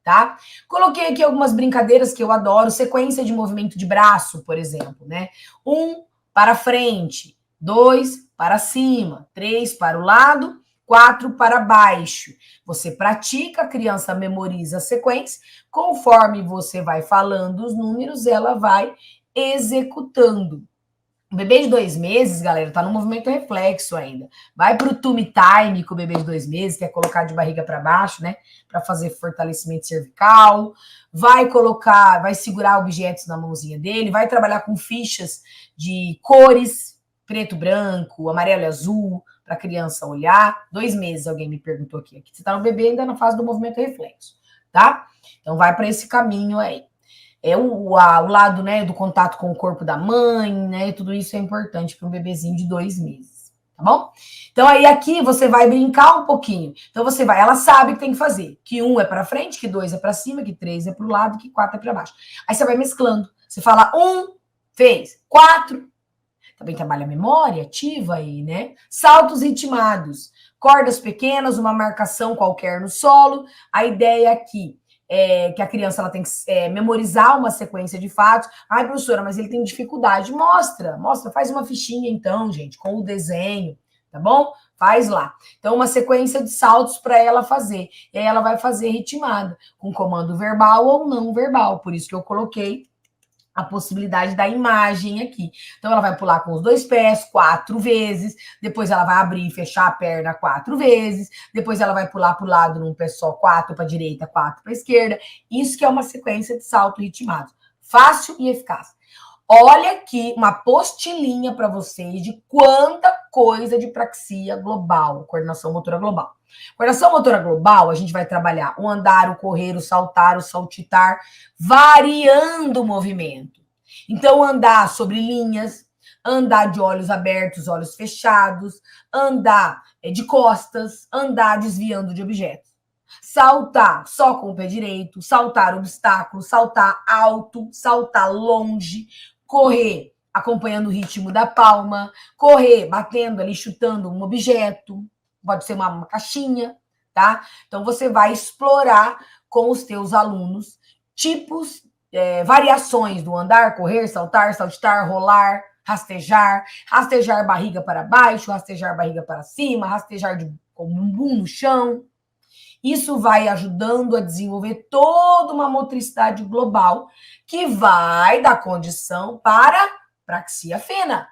tá? Coloquei aqui algumas brincadeiras que eu adoro, sequência de movimento de braço, por exemplo, né? 1 para frente, 2 para cima, 3 para o lado, 4 para baixo. Você pratica, a criança memoriza a sequência, conforme você vai falando os números, ela vai executando. O bebê de 2 meses, galera, tá no movimento reflexo ainda. Vai pro tummy time com o bebê de 2 meses, que é colocar de barriga para baixo, né? Para fazer fortalecimento cervical. Vai segurar objetos na mãozinha dele, vai trabalhar com fichas de cores, preto, branco, amarelo e azul, para a criança olhar. 2 meses, alguém me perguntou aqui. Aqui você tá no bebê ainda na fase do movimento reflexo, tá? Então vai para esse caminho aí. O lado, né, do contato com o corpo da mãe, né, tudo isso é importante para um bebezinho de 2 meses, tá bom? Então aí aqui você vai brincar um pouquinho. Então ela sabe o que tem que fazer, que 1 é para frente, que 2 é para cima, que 3 é para o lado, que 4 é para baixo. Aí você vai mesclando. Você fala 1, fez, 4. Também trabalha a memória ativa aí, né? Saltos ritmados, cordas pequenas, uma marcação qualquer no solo. A ideia aqui que a criança ela tem que memorizar uma sequência de fatos. Ai, professora, mas ele tem dificuldade. Mostra, faz uma fichinha então, gente, com o desenho, tá bom? Faz lá. Então, uma sequência de saltos para ela fazer. E aí ela vai fazer ritmada, com comando verbal ou não verbal. Por isso que eu coloquei a possibilidade da imagem aqui. Então, ela vai pular com os 2 pés 4 vezes, depois ela vai abrir e fechar a perna 4 vezes, depois ela vai pular para o lado num pé só, 4 para a direita, 4 para a esquerda. Isso que é uma sequência de salto ritmado. Fácil e eficaz. Olha aqui uma postilinha para vocês de quanta coisa de praxia global, coordenação motora global. Coordenação motora global, a gente vai trabalhar o andar, o correr, o saltar, o saltitar, variando o movimento. Então, andar sobre linhas, andar de olhos abertos, olhos fechados, andar de costas, andar desviando de objetos. Saltar só com o pé direito, saltar obstáculos, saltar alto, saltar longe, correr acompanhando o ritmo da palma, correr batendo ali, chutando um objeto, pode ser uma caixinha, tá? Então, você vai explorar com os teus alunos tipos, variações do andar, correr, saltar, saltitar, rolar, rastejar barriga para baixo, rastejar barriga para cima, rastejar com o bumbum no chão. Isso vai ajudando a desenvolver toda uma motricidade global que vai dar condição para Praxia fina.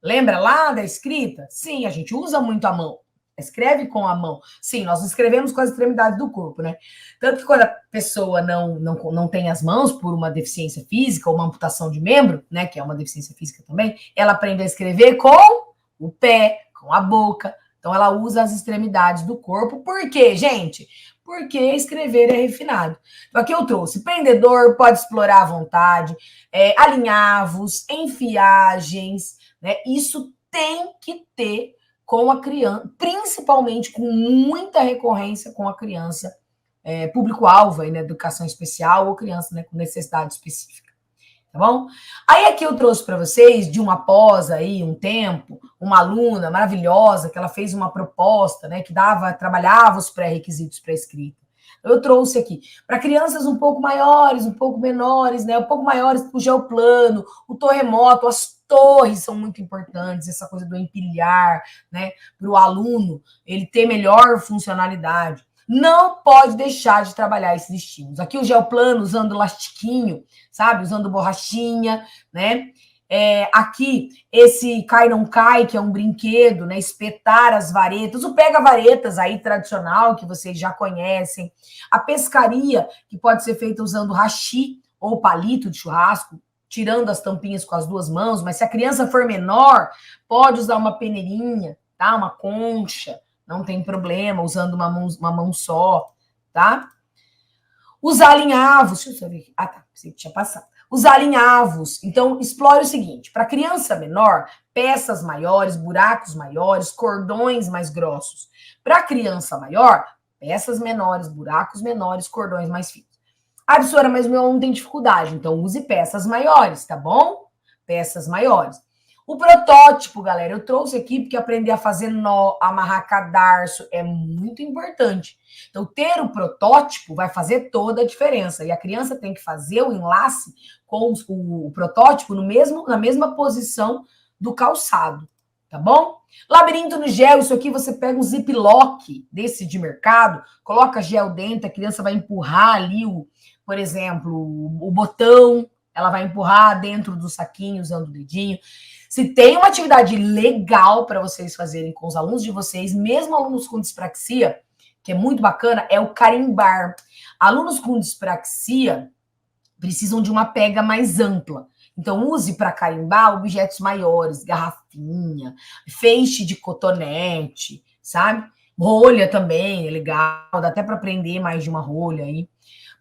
Lembra lá da escrita? Sim, a gente usa muito a mão. Escreve com a mão. Sim, nós escrevemos com as extremidades do corpo, né? Tanto que quando a pessoa não tem as mãos por uma deficiência física ou uma amputação de membro, né? Que é uma deficiência física também, ela aprende a escrever com o pé, com a boca. Então, ela usa as extremidades do corpo. Por quê, gente? Porque escrever é refinado. Então, aqui eu trouxe prendedor, pode explorar à vontade, alinhavos, enfiagens, né? Isso tem que ter com a criança, principalmente com muita recorrência com a criança público-alvo aí, né, educação especial ou criança, né, com necessidade específica, tá bom? Aí aqui eu trouxe para vocês, de uma pós aí, um tempo, uma aluna maravilhosa, que ela fez uma proposta, né, que trabalhava os pré-requisitos para escrita. Eu trouxe aqui, para crianças um pouco maiores, um pouco menores, né, um pouco maiores, o geoplano, o torremoto, as torres são muito importantes, essa coisa do empilhar, né, para o aluno ele ter melhor funcionalidade. Não pode deixar de trabalhar esses estímulos. Aqui o geoplano usando elastiquinho, sabe, usando borrachinha, né? Aqui esse cai não cai, que é um brinquedo, né? Espetar as varetas, o pega-varetas aí tradicional que vocês já conhecem, a pescaria que pode ser feita usando hashi ou palito de churrasco, tirando as tampinhas com as duas mãos, mas se a criança for menor, pode usar uma peneirinha, tá? Uma concha, não tem problema, usando uma mão só, tá? Usar alinhavos, deixa eu ver aqui. Ah, tá, pensei que tinha passado. Usar alinhavos. Então, explore o seguinte, para criança menor, peças maiores, buracos maiores, cordões mais grossos. Para criança maior, peças menores, buracos menores, cordões mais finos. A professora, mas o meu aluno tem dificuldade, então use peças maiores, tá bom? Peças maiores. O protótipo, galera, eu trouxe aqui porque aprender a fazer nó, amarrar cadarço é muito importante. Então, ter o protótipo vai fazer toda a diferença. E a criança tem que fazer o enlace com o protótipo na mesma posição do calçado, tá bom? Labirinto no gel, isso aqui você pega um ziplock desse de mercado, coloca gel dentro, a criança vai empurrar ali, por exemplo, o botão, ela vai empurrar dentro do saquinho usando o dedinho. Se tem uma atividade legal para vocês fazerem com os alunos de vocês, mesmo alunos com dispraxia, que é muito bacana, é o carimbar. Alunos com dispraxia precisam de uma pega mais ampla. Então, use para carimbar objetos maiores, garrafinha, feixe de cotonete, sabe? Rolha também é legal, dá até para prender mais de uma rolha aí.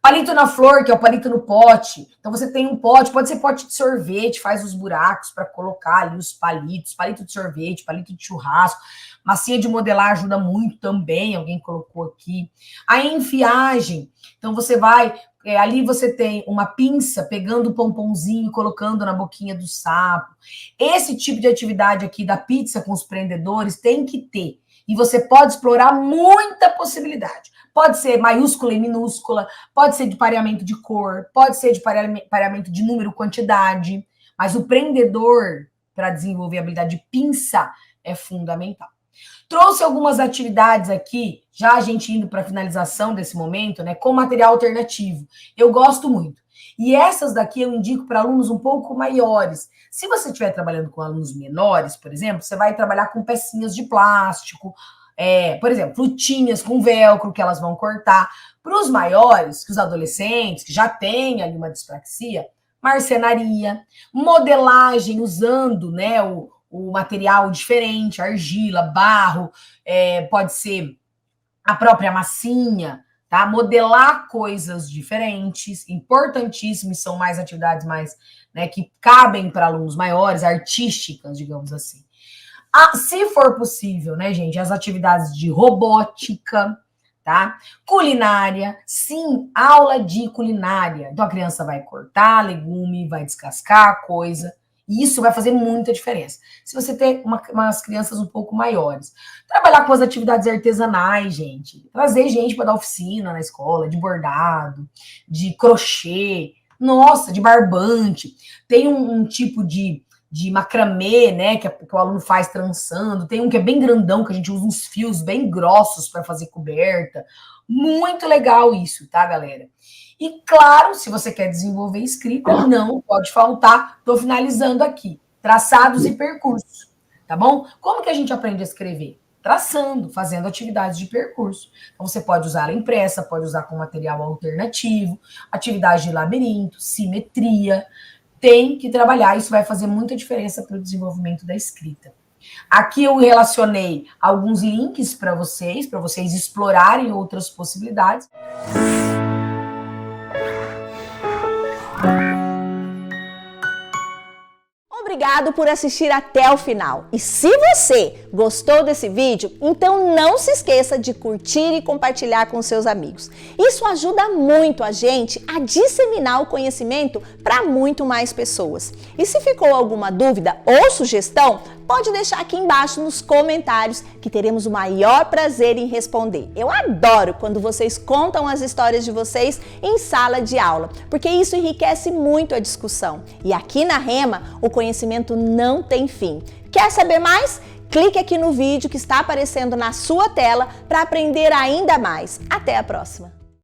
Palito na flor, que é o palito no pote. Então, você tem um pote, pode ser pote de sorvete, faz os buracos para colocar ali os palitos, palito de sorvete, palito de churrasco. Massinha de modelar ajuda muito também, alguém colocou aqui. A enfiagem, então você vai, ali você tem uma pinça pegando o pomponzinho e colocando na boquinha do sapo. Esse tipo de atividade aqui da pizza com os prendedores tem que ter. E você pode explorar muita possibilidade. Pode ser maiúscula e minúscula, pode ser de pareamento de cor, pode ser de pareamento de número, quantidade, mas o prendedor, para desenvolver a habilidade de pinça, é fundamental. Trouxe algumas atividades aqui, já a gente indo para a finalização desse momento, né, com material alternativo. Eu gosto muito. E essas daqui eu indico para alunos um pouco maiores. Se você estiver trabalhando com alunos menores, por exemplo, você vai trabalhar com pecinhas de plástico, por exemplo, frutinhas com velcro que elas vão cortar. Para os maiores, que os adolescentes, que já têm ali uma dispraxia, marcenaria, modelagem usando, né, o material diferente, argila, barro, pode ser a própria massinha, tá? Modelar coisas diferentes, importantíssimo, e são mais atividades mais, né, que cabem para alunos maiores, artísticas, digamos assim. Se for possível, né, gente, as atividades de robótica, tá? Culinária, sim, aula de culinária. Então a criança vai cortar legume, vai descascar a coisa, e isso vai fazer muita diferença. Se você tem umas crianças um pouco maiores, trabalhar com as atividades artesanais, gente, trazer gente para dar oficina na escola, de bordado, de crochê, nossa, de barbante. Tem um tipo de macramê, né, que o aluno faz trançando. Tem um que é bem grandão, que a gente usa uns fios bem grossos para fazer coberta. Muito legal isso, tá, galera? E, claro, se você quer desenvolver escrita, não pode faltar. Estou finalizando aqui. traçados e percursos, tá bom? Como que a gente aprende a escrever? Traçando, fazendo atividades de percurso. Então, você pode usar a impressa, pode usar com material alternativo, atividade de labirinto, simetria. Tem que trabalhar, isso vai fazer muita diferença para o desenvolvimento da escrita. Aqui eu relacionei alguns links para vocês explorarem outras possibilidades. Obrigado por assistir até o final. E se você gostou desse vídeo, então não se esqueça de curtir e compartilhar com seus amigos. Isso ajuda muito a gente a disseminar o conhecimento para muito mais pessoas. E se ficou alguma dúvida ou sugestão, pode deixar aqui embaixo nos comentários que teremos o maior prazer em responder. Eu adoro quando vocês contam as histórias de vocês em sala de aula, porque isso enriquece muito a discussão. E aqui na Rema, o conhecimento não tem fim. Quer saber mais? Clique aqui no vídeo que está aparecendo na sua tela para aprender ainda mais. Até a próxima!